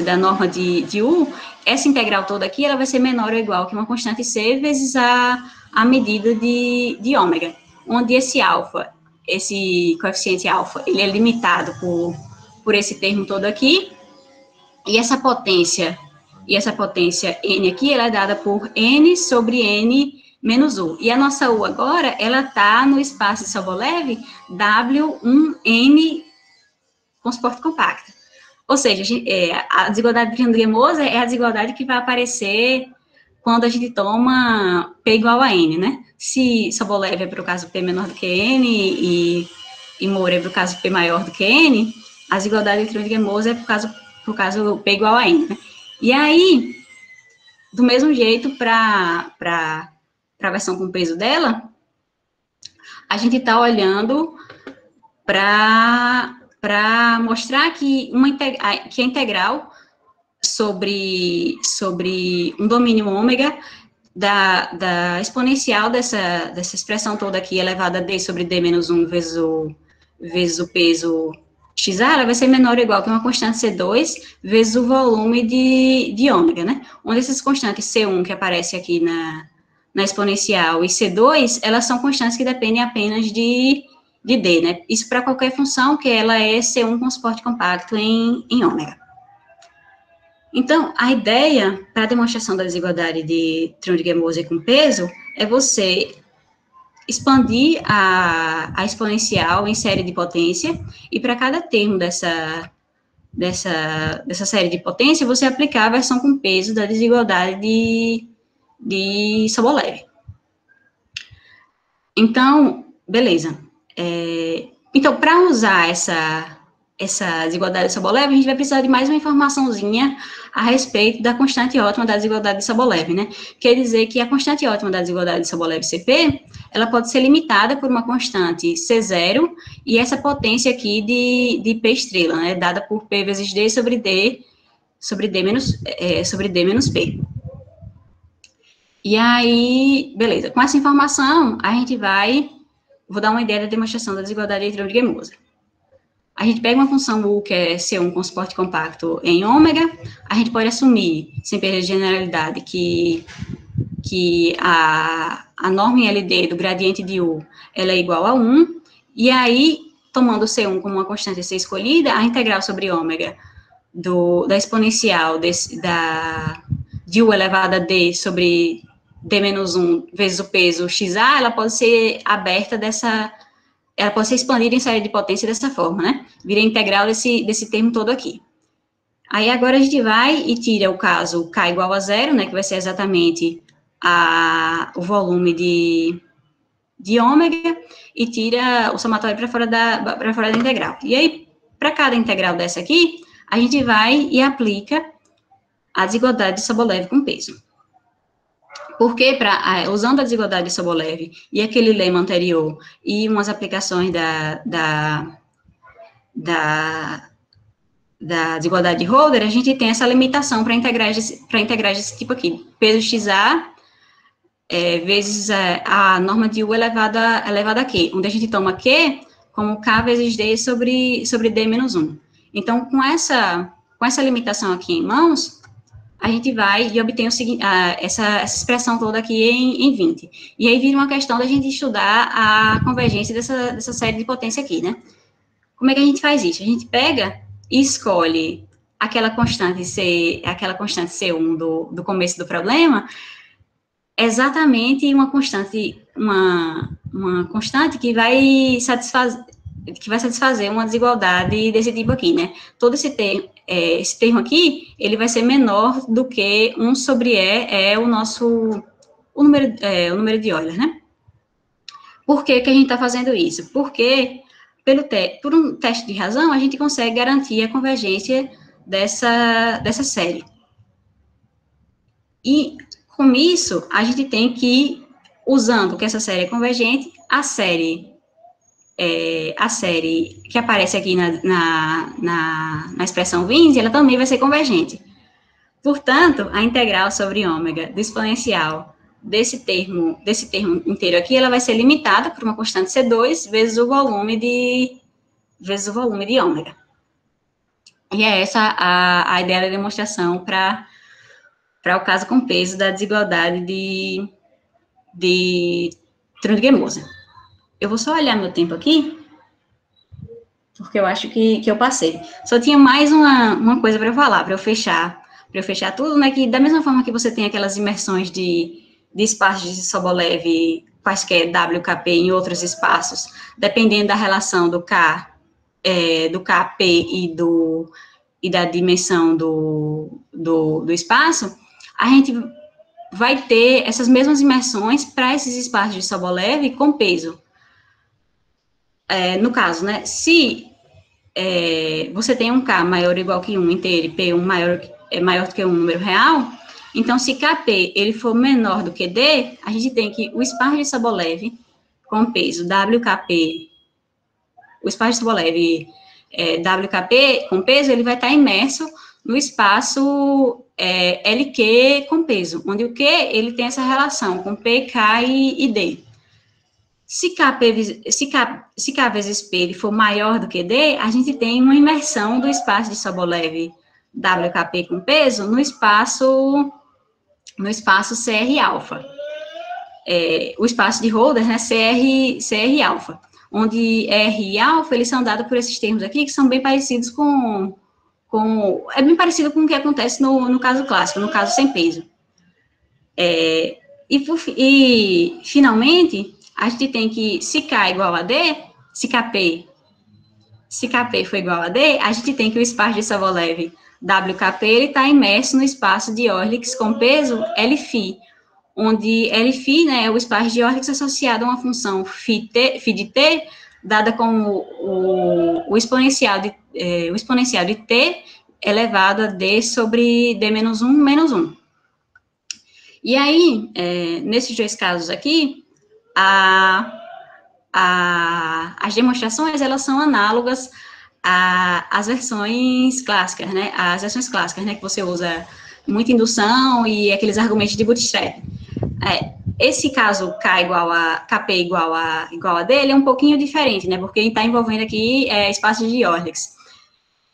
da norma de U, essa integral toda aqui, ela vai ser menor ou igual que uma constante C vezes a medida de ômega, onde esse coeficiente alfa, ele é limitado por esse termo todo aqui, e essa potência n aqui, ela é dada por n sobre n menos u. E a nossa u agora, ela está no espaço de Sobolev W1n com suporte compacto. Ou seja, a desigualdade de Trudgill-Moser é a desigualdade que vai aparecer quando a gente toma P igual a n, né? Se Sobolev é para o caso P menor do que n e Morey é para o caso P maior do que n, a desigualdade de Trudgill-Moser é para o caso P igual a n, né? E aí, do mesmo jeito, para a versão com peso dela, a gente está olhando para mostrar que a integral sobre um domínio ômega da exponencial dessa expressão toda aqui, elevada a d sobre d menos 1 vezes o peso XA, ela vai ser menor ou igual que uma constante C2 vezes o volume de ômega, né? Onde essas constantes C1, que aparece aqui na exponencial, e C2, elas são constantes que dependem apenas de D, né? Isso para qualquer função que ela é C1 com suporte compacto em ômega. Então, a ideia para a demonstração da desigualdade de Trudgill-Moser com peso é você expandir a exponencial em série de potência, e para cada termo dessa série de potência, você aplicar a versão com peso da desigualdade de Sobolev. Então, beleza. Então, para usar essa desigualdade de Sobolev, a gente vai precisar de mais uma informaçãozinha a respeito da constante ótima da desigualdade de Sobolev, né? Quer dizer que a constante ótima da desigualdade de Sobolev-CP, ela pode ser limitada por uma constante C0 e essa potência aqui de P estrela, né? Dada por P vezes D sobre D menos P. E aí, beleza. Com essa informação, a gente vou dar uma ideia da demonstração da desigualdade de Röntgen-Moser. A gente pega uma função U, que é C1 com suporte compacto em ômega, a gente pode assumir, sem perder generalidade, que a norma em LD do gradiente de U, ela é igual a 1, e aí, tomando C1 como uma constante a ser escolhida, a integral sobre ômega da exponencial de U elevado a D sobre D menos 1 vezes o peso XA, ela pode ser aberta ela pode ser expandida em série de potência dessa forma, né? Vira integral desse termo todo aqui. Aí agora a gente vai e tira o caso K igual a 0, né? Que vai ser exatamente o volume de ômega, e tira o somatório para fora da integral. E aí, para cada integral dessa aqui, a gente vai e aplica a desigualdade de Sobolev com peso. Porque, usando a desigualdade de Sobolev e aquele lema anterior e umas aplicações da desigualdade de Holder, a gente tem essa limitação para integrais desse tipo aqui. Peso XA vezes a norma de U elevada a Q, onde a gente toma Q como K vezes D sobre D menos 1. Então, com essa limitação aqui em mãos, a gente vai e obtém essa expressão toda aqui em 20. E aí vira uma questão da gente estudar a convergência dessa série de potência aqui, né? Como é que a gente faz isso? A gente pega e escolhe aquela constante C1 do começo do problema, exatamente uma constante que vai satisfazer uma desigualdade desse tipo aqui, né? Todo esse termo aqui, ele vai ser menor do que 1 sobre E o número de Euler, né? Por que a gente está fazendo isso? Porque, por um teste de razão, a gente consegue garantir a convergência dessa série. E, com isso, a gente tem que, usando que essa série é convergente, a série que aparece aqui na expressão 20, ela também vai ser convergente. Portanto, a integral sobre ômega do exponencial desse termo inteiro aqui, ela vai ser limitada por uma constante C2 vezes o volume de ômega. E é essa a ideia da demonstração para o caso com peso da desigualdade de Röntgen-Moser. Eu vou só olhar meu tempo aqui, porque eu acho que eu passei. Só tinha mais uma coisa para eu falar, para eu fechar tudo, né, que da mesma forma que você tem aquelas imersões de espaços de Sobolev, quaisquer WKP em outros espaços, dependendo da relação do KP e da dimensão do espaço, a gente vai ter essas mesmas imersões para esses espaços de Sobolev com peso. No caso, né, se você tem um K maior ou igual que 1 inteiro e P1 maior do que um número real, então, se KP ele for menor do que D, a gente tem que o espaço de Sobolev com peso WKP, o espaço de Sobolev WKP com peso, ele vai estar imerso no espaço LQ com peso, onde o Q ele tem essa relação com P, K e D. Se K vezes P ele for maior do que D, a gente tem uma imersão do espaço de Sobolev WKP com peso no espaço CR alfa. O espaço de Holder, né, CR alfa, onde R e alfa, eles são dados por esses termos aqui, que são bem parecidos é bem parecido com o que acontece no caso clássico, no caso sem peso. Finalmente, a gente tem que, se K é igual a D, se KP for igual a D, a gente tem que o espaço de Sobolev WKP, ele está imerso no espaço de Orliks com peso Lφ, onde Lφ, né, é o espaço de Orliks associado a uma função φ de t, dada como o exponencial de t elevado a d sobre d menos 1 menos 1. E aí, nesses dois casos aqui, as demonstrações, elas são análogas às versões clássicas, né? As versões clássicas, né? Que você usa muita indução e aqueles argumentos de bootstrap. Esse caso KP igual a D, ele é um pouquinho diferente, né? Porque ele está envolvendo aqui espaços de Orliks.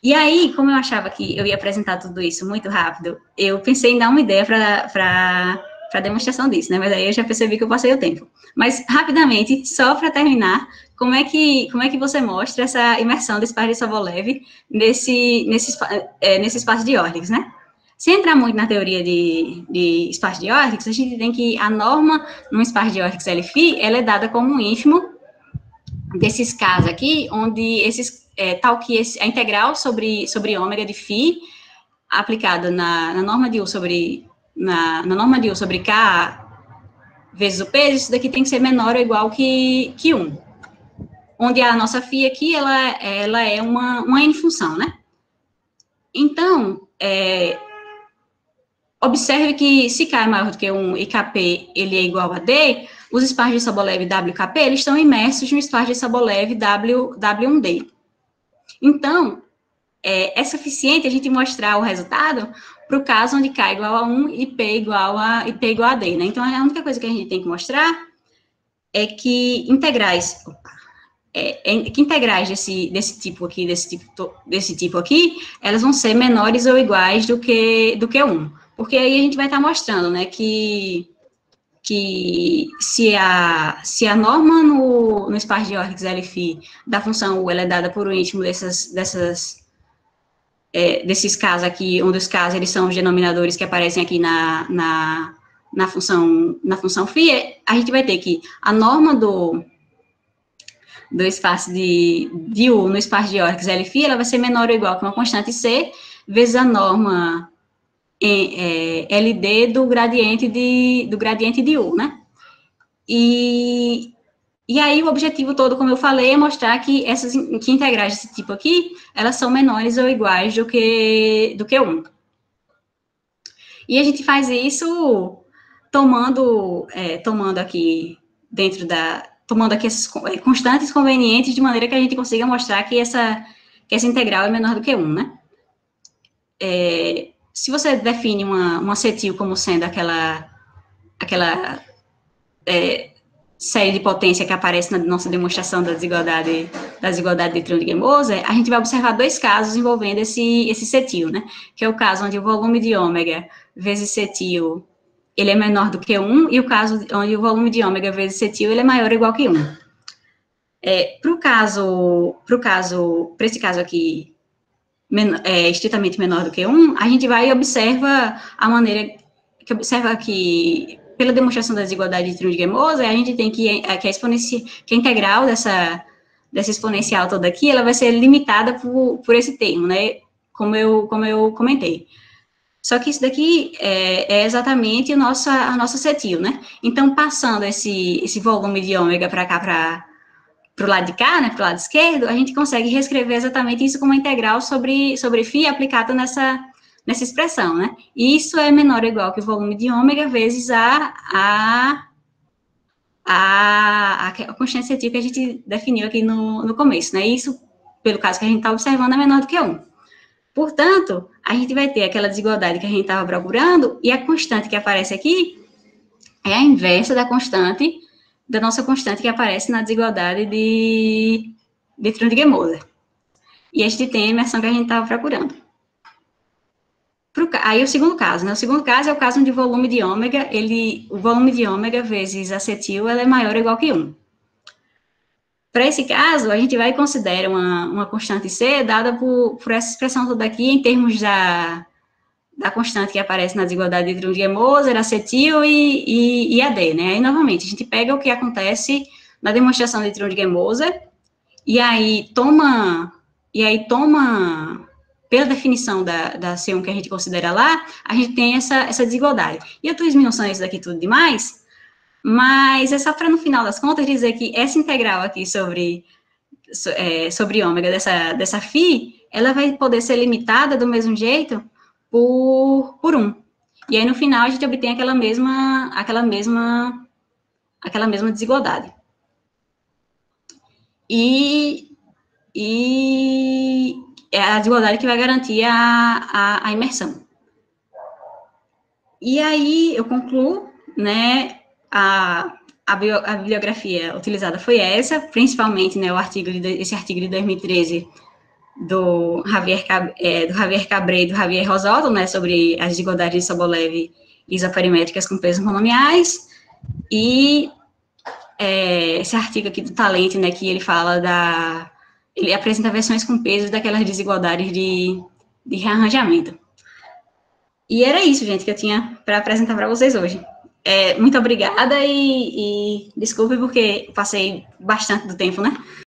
E aí, como eu achava que eu ia apresentar tudo isso muito rápido, eu pensei em dar uma ideia para demonstração disso, né? Mas aí eu já percebi que eu passei o tempo. Mas, rapidamente, só para terminar, como é que você mostra essa imersão do espaço de Sobolev nesse espaço de Orliks, né? Sem entrar muito na teoria de espaço de Orliks, a gente tem que a norma num espaço de Orliks Lφ, ela é dada como um ínfimo desses casos aqui, onde tal que a integral sobre ômega de φ, aplicada na norma de U sobre K vezes o peso, isso daqui tem que ser menor ou igual que 1. Onde a nossa φ aqui, ela é uma n-função, né? Então, observe que se K é maior do que 1 e Kp ele é igual a D, os espaços de Sobolev WKP, eles estão imersos no espaço de Sobolev W1D. Então, é suficiente a gente mostrar o resultado para o caso onde K igual a 1 e P igual a D, né? Então, a única coisa que a gente tem que mostrar é que integrais desse tipo aqui, elas vão ser menores ou iguais do que 1. Porque aí a gente vai estar mostrando, né, que se a norma no espaço de Orliks Lφ da função U, ela é dada por um íntimo desses casos aqui, onde os casos eles são os denominadores que aparecem aqui na função φ, a gente vai ter que a norma do espaço de U no espaço de Orliks Lφ, ela vai ser menor ou igual que uma constante C, vezes a norma LD do gradiente de U, né? E aí, o objetivo todo, como eu falei, é mostrar que que integrais desse tipo aqui, elas são menores ou iguais do que 1. E a gente faz isso tomando aqui essas constantes convenientes, de maneira que a gente consiga mostrar que essa integral é menor do que 1, né? Se você define uma cetil como sendo aquela série de potência que aparece na nossa demonstração da desigualdade de Trondi-Moser, a gente vai observar dois casos envolvendo esse cetil, né? Que é o caso onde o volume de ômega vezes cetil, ele é menor do que 1, e o caso onde o volume de ômega vezes cetil, ele é maior ou igual que 1. Para esse caso aqui, estritamente menor do que 1, a gente vai e observa que pela demonstração da desigualdade de Trondi-Moser, a gente tem que a integral dessa exponencial toda aqui, ela vai ser limitada por esse termo, né, como eu comentei. Só que isso daqui é exatamente a nossa cetil, né? Então, passando esse volume de ômega para cá, para o lado de cá, né, para o lado esquerdo, a gente consegue reescrever exatamente isso como uma integral sobre φ aplicada nessa expressão, né? E isso é menor ou igual que o volume de ômega vezes a constante cetil que a gente definiu aqui no começo, né? Isso, pelo caso que a gente está observando, é menor do que 1. Portanto, a gente vai ter aquela desigualdade que a gente estava procurando, e a constante que aparece aqui é a inversa da nossa constante que aparece na desigualdade de Trondi-Moser. E este tem a imersão que a gente estava procurando. Aí o segundo caso, né? O segundo caso é o caso onde o volume de ômega, o volume de ômega vezes a cetil, ela é maior ou igual que 1. Para esse caso, a gente vai considerar uma constante C dada por essa expressão toda aqui em termos da constante que aparece na desigualdade de Trondi-Moser, a cetil e a D, né? Aí, novamente, a gente pega o que acontece na demonstração de Trud-Gemoser, e aí toma, pela definição da C1 que a gente considera lá, a gente tem essa desigualdade. E eu estou esmiuçando isso daqui tudo demais, mas é só para, no final das contas, dizer que essa integral aqui sobre ômega dessa φ, ela vai poder ser limitada do mesmo jeito por 1. E aí, no final, a gente obtém aquela mesma desigualdade. E é a desigualdade que vai garantir a imersão. E aí, eu concluo, né, a bibliografia utilizada foi essa, principalmente, né, esse artigo de 2013 do Javier Cabré e do Javier Rosotto, né, sobre as desigualdades de Sobolev isoperimétricas com pesos monomiais, e esse artigo aqui do Talent, né, que ele fala ele apresenta versões com pesos daquelas desigualdades de rearranjamento. E era isso, gente, que eu tinha para apresentar para vocês hoje. Muito obrigada e desculpe porque passei bastante do tempo, né?